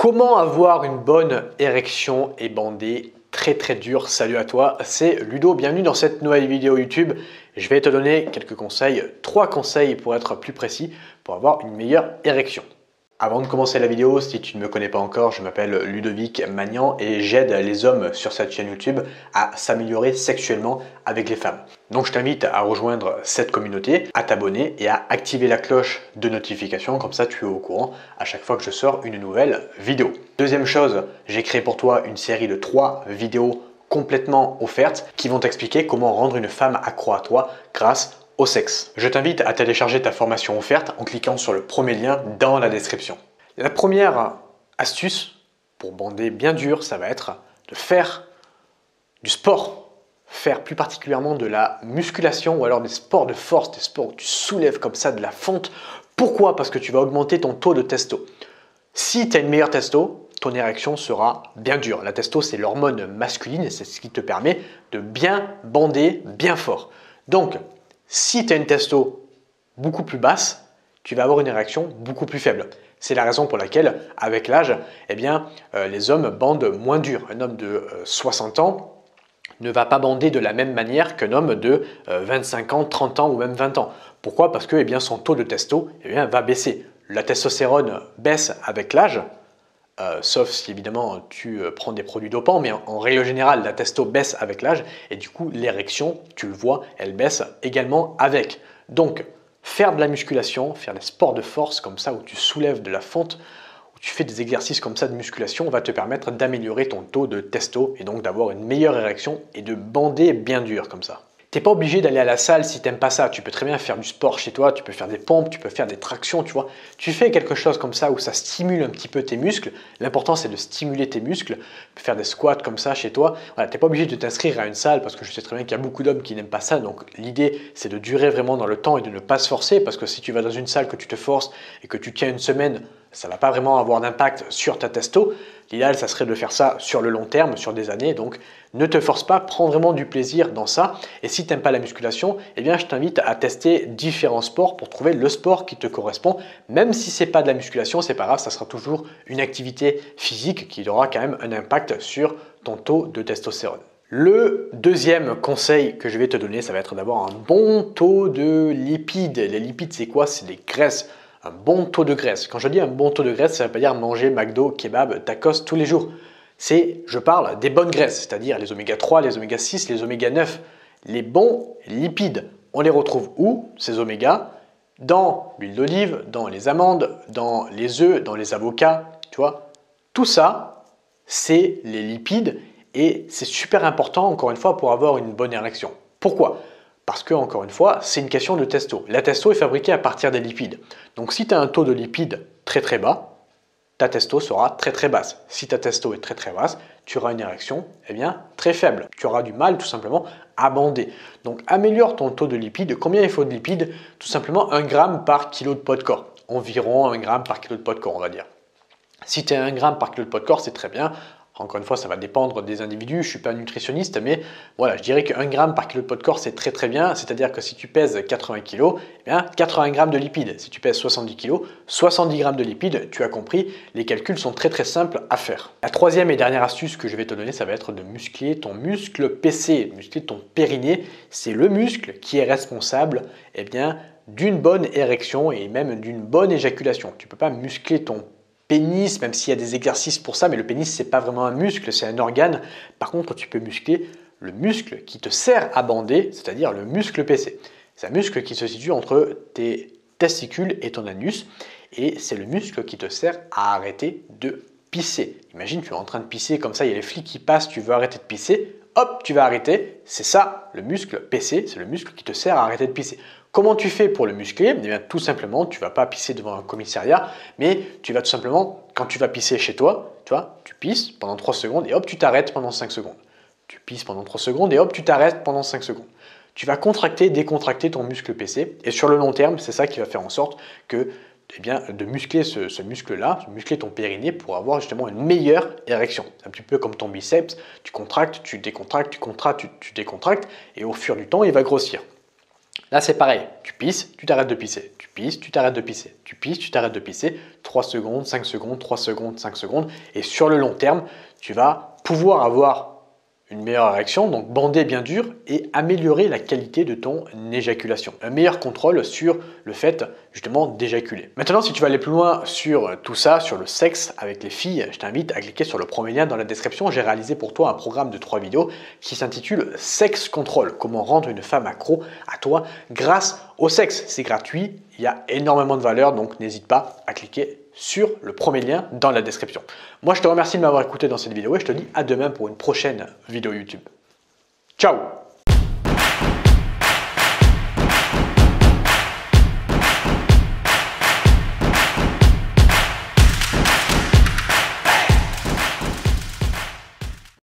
Comment avoir une bonne érection et bander très dur? Salut à toi, c'est Ludo, bienvenue dans cette nouvelle vidéo YouTube. Je vais te donner quelques conseils, 3 conseils pour être plus précis, pour avoir une meilleure érection. Avant de commencer la vidéo, si tu ne me connais pas encore, je m'appelle Ludovic Magnan et j'aide les hommes sur cette chaîne YouTube à s'améliorer sexuellement avec les femmes. Donc je t'invite à rejoindre cette communauté, à t'abonner et à activer la cloche de notification, comme ça tu es au courant à chaque fois que je sors une nouvelle vidéo. Deuxième chose, j'ai créé pour toi une série de 3 vidéos complètement offertes qui vont t'expliquer comment rendre une femme accro à toi grâce au sexe. Je t'invite à télécharger ta formation offerte en cliquant sur le premier lien dans la description. La première astuce pour bander bien dur, ça va être de faire du sport. Faire plus particulièrement de la musculation ou alors des sports de force, des sports où tu soulèves comme ça de la fonte. Pourquoi? Parce que tu vas augmenter ton taux de testo. Si tu as une meilleure testo, ton érection sera bien dure. La testo, c'est l'hormone masculine et c'est ce qui te permet de bien bander bien fort. Donc, si tu as une testo beaucoup plus basse, tu vas avoir une érection beaucoup plus faible. C'est la raison pour laquelle, avec l'âge, les hommes bandent moins dur. Un homme de 60 ans ne va pas bander de la même manière qu'un homme de 25 ans, 30 ans ou même 20 ans. Pourquoi? Parce que son taux de testo va baisser. La testostérone baisse avec l'âge, sauf si évidemment tu prends des produits dopants, mais en règle générale, la testo baisse avec l'âge et du coup l'érection, tu le vois, elle baisse également avec. Donc, faire de la musculation, faire des sports de force comme ça où tu soulèves de la fonte, où tu fais des exercices comme ça de musculation, va te permettre d'améliorer ton taux de testo et donc d'avoir une meilleure érection et de bander bien dur comme ça. Tu n'es pas obligé d'aller à la salle si tu n'aimes pas ça. Tu peux très bien faire du sport chez toi, tu peux faire des pompes, tu peux faire des tractions, tu vois. Tu fais quelque chose comme ça où ça stimule un petit peu tes muscles. L'important, c'est de stimuler tes muscles. Tu peux faire des squats comme ça chez toi. Voilà, tu n'es pas obligé de t'inscrire à une salle parce que je sais très bien qu'il y a beaucoup d'hommes qui n'aiment pas ça. Donc l'idée, c'est de durer vraiment dans le temps et de ne pas se forcer parce que si tu vas dans une salle que tu te forces et que tu tiens une semaine, ça ne va pas vraiment avoir d'impact sur ta testo. L'idéal, ça serait de faire ça sur le long terme, sur des années. Donc, ne te force pas, prends vraiment du plaisir dans ça. Et si tu n'aimes pas la musculation, je t'invite à tester différents sports pour trouver le sport qui te correspond. Même si ce n'est pas de la musculation, c'est pas grave, ça sera toujours une activité physique qui aura quand même un impact sur ton taux de testostérone. Le deuxième conseil que je vais te donner, ça va être d'avoir un bon taux de lipides. Les lipides, c'est quoi? C'est des graisses. Un bon taux de graisse. Quand je dis un bon taux de graisse, ça ne veut pas dire manger McDo, kebab, tacos tous les jours. Je parle des bonnes graisses, c'est-à-dire les oméga 3, les oméga 6, les oméga 9. Les bons lipides, on les retrouve où, ces oméga? Dans l'huile d'olive, dans les amandes, dans les œufs, dans les avocats, tu vois. Tout ça, c'est les lipides et c'est super important, encore une fois, pour avoir une bonne érection. Pourquoi? Parce que, encore une fois, c'est une question de testo. La testo est fabriquée à partir des lipides. Donc, si tu as un taux de lipides très bas, ta testo sera très basse. Si ta testo est très basse, tu auras une érection très faible. Tu auras du mal tout simplement à bander. Donc, améliore ton taux de lipides. Combien il faut de lipides? Tout simplement 1 gramme par kilo de poids de corps. Environ 1 gramme par kilo de poids de corps, on va dire. Si tu as 1 gramme par kilo de poids de corps, c'est très bien. Encore une fois, ça va dépendre des individus. Je ne suis pas nutritionniste, mais voilà, je dirais que 1 gramme par kilo de poids de corps, c'est très bien. C'est-à-dire que si tu pèses 80 kg, 80 grammes de lipides. Si tu pèses 70 kg, 70 grammes de lipides. Tu as compris, les calculs sont très simples à faire. La troisième et dernière astuce que je vais te donner, ça va être de muscler ton muscle PC, muscler ton périnée. C'est le muscle qui est responsable d'une bonne érection et même d'une bonne éjaculation. Tu ne peux pas muscler ton pénis, même s'il y a des exercices pour ça, mais le pénis, c'est pas vraiment un muscle, c'est un organe. Par contre, tu peux muscler le muscle qui te sert à bander, c'est-à-dire le muscle PC. C'est un muscle qui se situe entre tes testicules et ton anus, et c'est le muscle qui te sert à arrêter de pisser. Imagine, tu es en train de pisser, comme ça, il y a les flics qui passent, tu veux arrêter de pisser, hop, tu vas arrêter. C'est ça, le muscle PC, c'est le muscle qui te sert à arrêter de pisser. Comment tu fais pour le muscler? Tout simplement, tu ne vas pas pisser devant un commissariat, mais tu vas tout simplement, quand tu vas pisser chez toi, tu pisses pendant 3 secondes et hop, tu t'arrêtes pendant 5 secondes. Tu pisses pendant 3 secondes et hop, tu t'arrêtes pendant 5 secondes. Tu vas contracter, décontracter ton muscle PC et sur le long terme, c'est ça qui va faire en sorte que de muscler ce muscle-là, muscler ton périnée pour avoir justement une meilleure érection. C'est un petit peu comme ton biceps, tu contractes, tu décontractes, tu contractes, tu décontractes et au fur du temps, il va grossir. Là, c'est pareil. Tu pisses, tu t'arrêtes de pisser. Tu pisses, tu t'arrêtes de pisser. Tu pisses, tu t'arrêtes de pisser. 3 secondes, 5 secondes, 3 secondes, 5 secondes. Et sur le long terme, tu vas pouvoir avoir une meilleure érection, donc bander bien dur et améliorer la qualité de ton éjaculation. Un meilleur contrôle sur le fait justement d'éjaculer. Maintenant, si tu veux aller plus loin sur tout ça, sur le sexe avec les filles, je t'invite à cliquer sur le premier lien dans la description. J'ai réalisé pour toi un programme de 3 vidéos qui s'intitule Sex Control, comment rendre une femme accro à toi grâce au sexe. C'est gratuit, il y a énormément de valeur, donc n'hésite pas à cliquer sur le premier lien dans la description. Moi, je te remercie de m'avoir écouté dans cette vidéo et je te dis à demain pour une prochaine vidéo YouTube. Ciao!